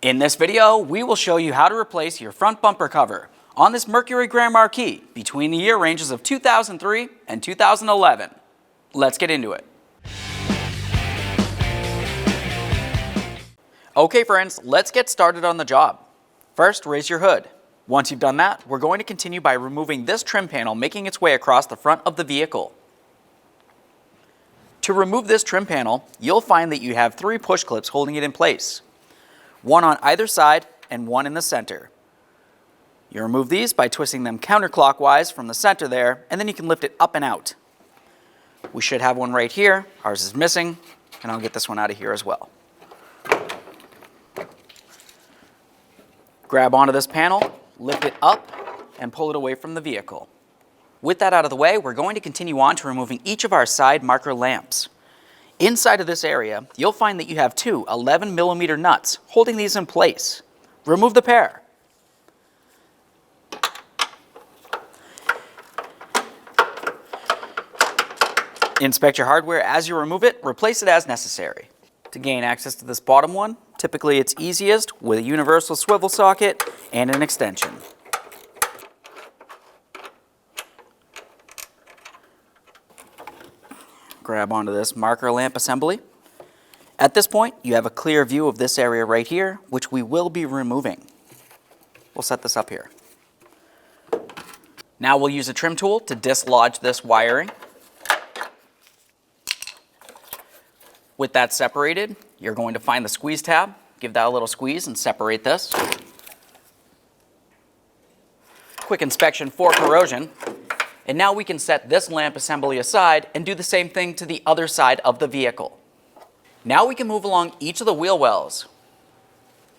In this video, we will show you how to replace your front bumper cover on this Mercury Grand Marquis between the year ranges of 2003 and 2011. Let's get into it. Okay friends, let's get started on the job. First, raise your hood. Once you've done that, we're going to continue by removing this trim panel making its way across the front of the vehicle. To remove this trim panel, you'll find that you have 3 push clips holding it in place. One on either side and one in the center. You remove these by twisting them counterclockwise from the center there, and then you can lift it up and out. We should have one right here. Ours is missing, and I'll get this one out of here as well. Grab onto this panel, lift it up, and pull it away from the vehicle. With that out of the way, we're going to continue on to removing each of our side marker lamps. Inside of this area, you'll find that you have 2 11mm nuts holding these in place. Remove the pair. Inspect your hardware as you remove it, replace it as necessary. To gain access to this bottom one, typically it's easiest with a universal swivel socket and an extension. Grab onto this marker lamp assembly. At this point, you have a clear view of this area right here, which we will be removing. We'll set this up here. Now we'll use a trim tool to dislodge this wiring. With that separated, you're going to find the squeeze tab, give that a little squeeze and separate this. Quick inspection for corrosion. And now we can set this lamp assembly aside and do the same thing to the other side of the vehicle. Now we can move along each of the wheel wells.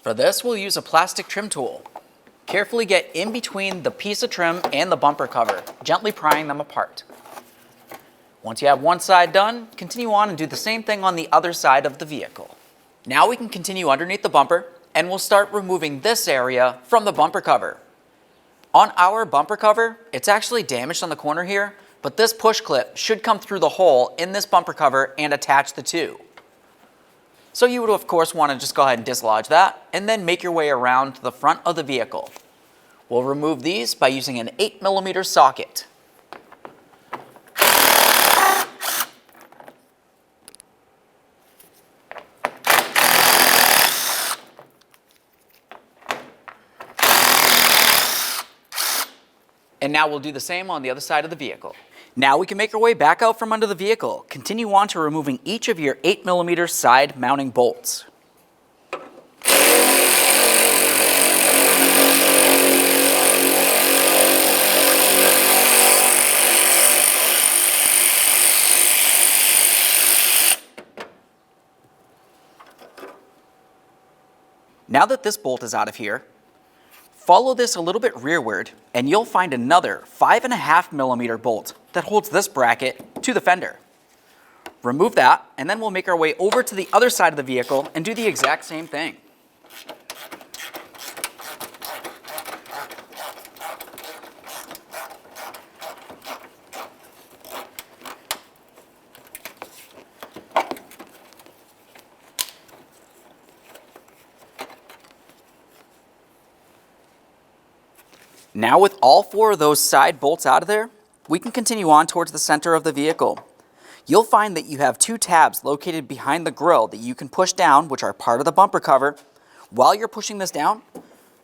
For this, we'll use a plastic trim tool. Carefully get in between the piece of trim and the bumper cover, gently prying them apart. Once you have one side done, continue on and do the same thing on the other side of the vehicle. Now we can continue underneath the bumper and we'll start removing this area from the bumper cover. On our bumper cover, it's actually damaged on the corner here, but this push clip should come through the hole in this bumper cover and attach the two. So you would of course want to just go ahead and dislodge that and then make your way around to the front of the vehicle. We'll remove these by using an 8mm socket. And now we'll do the same on the other side of the vehicle. Now we can make our way back out from under the vehicle. Continue on to removing each of your 8mm side mounting bolts. Now that this bolt is out of here, follow this a little bit rearward and you'll find another 5.5mm bolt that holds this bracket to the fender. Remove that and then we'll make our way over to the other side of the vehicle and do the exact same thing. Now with all 4 of those side bolts out of there, we can continue on towards the center of the vehicle. You'll find that you have 2 tabs located behind the grille that you can push down, which are part of the bumper cover. While you're pushing this down,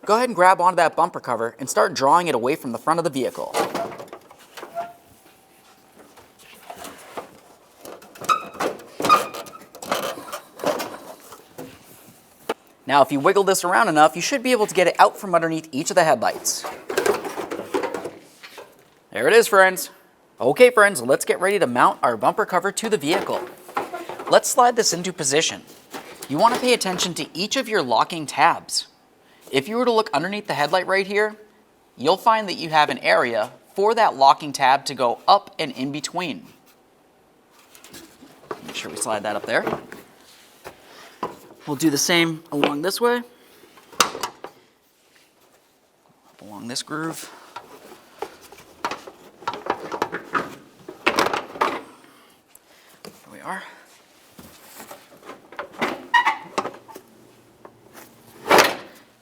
go ahead and grab onto that bumper cover and start drawing it away from the front of the vehicle. Now if you wiggle this around enough, you should be able to get it out from underneath each of the headlights. There it is, friends. Okay, friends, let's get ready to mount our bumper cover to the vehicle. Let's slide this into position. You want to pay attention to each of your locking tabs. If you were to look underneath the headlight right here, you'll find that you have an area for that locking tab to go up and in between. Make sure we slide that up there. We'll do the same along this way. Up along this groove. There we are.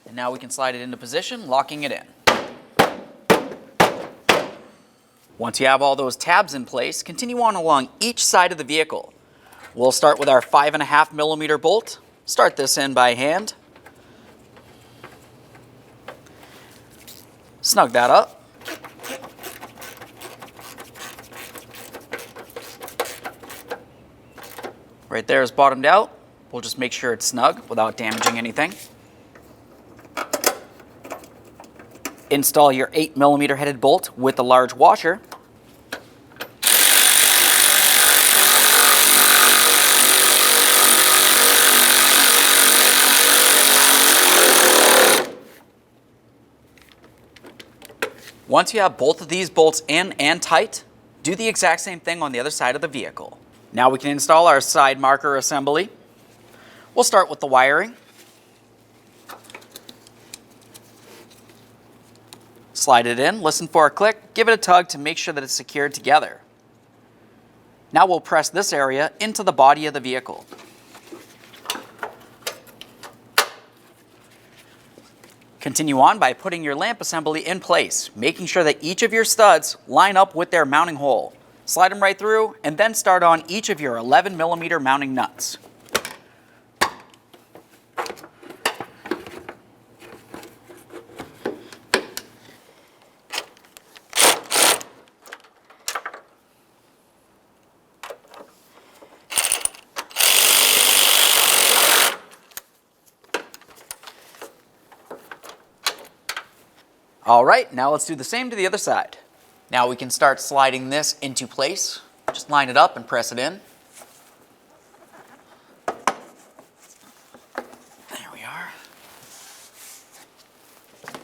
And now we can slide it into position, locking it in. Once you have all those tabs in place, continue on along each side of the vehicle. We'll start with our 5.5mm bolt. Start this in by hand. Snug that up. Right there is bottomed out. We'll just make sure it's snug without damaging anything. Install your 8mm headed bolt with the large washer. Once you have both of these bolts in and tight, do the exact same thing on the other side of the vehicle. Now we can install our side marker assembly. We'll start with the wiring. Slide it in, listen for a click, give it a tug to make sure that it's secured together. Now we'll press this area into the body of the vehicle. Continue on by putting your lamp assembly in place, making sure that each of your studs line up with their mounting hole. Slide them right through and then start on each of your 11mm mounting nuts. All right, now let's do the same to the other side. Now we can start sliding this into place. Just line it up and press it in. There we are.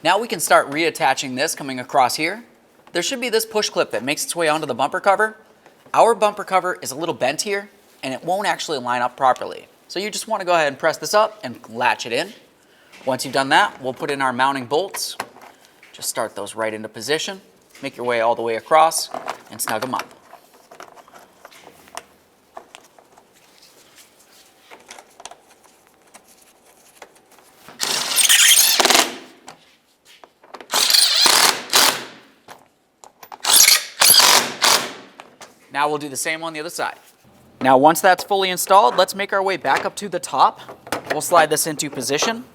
Now we can start reattaching this coming across here. There should be this push clip that makes its way onto the bumper cover. Our bumper cover is a little bent here and it won't actually line up properly. So you just want to go ahead and press this up and latch it in. Once you've done that, we'll put in our mounting bolts. Just start those right into position. Make your way all the way across and snug them up. Now we'll do the same on the other side. Now once that's fully installed, let's make our way back up to the top. We'll slide this into position.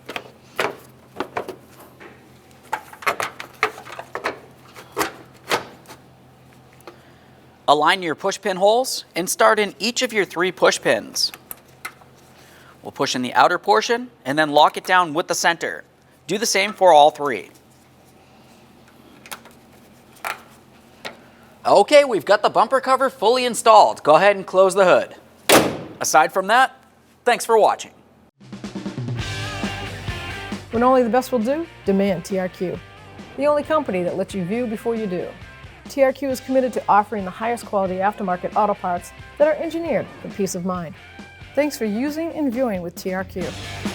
Align your push pin holes and start in each of your 3 push pins. We'll push in the outer portion and then lock it down with the center. Do the same for all 3. Okay, we've got the bumper cover fully installed. Go ahead and close the hood. Aside from that, thanks for watching. When only the best will do, demand TRQ. The only company that lets you view before you do. TRQ is committed to offering the highest quality aftermarket auto parts that are engineered for peace of mind. Thanks for using and viewing with TRQ.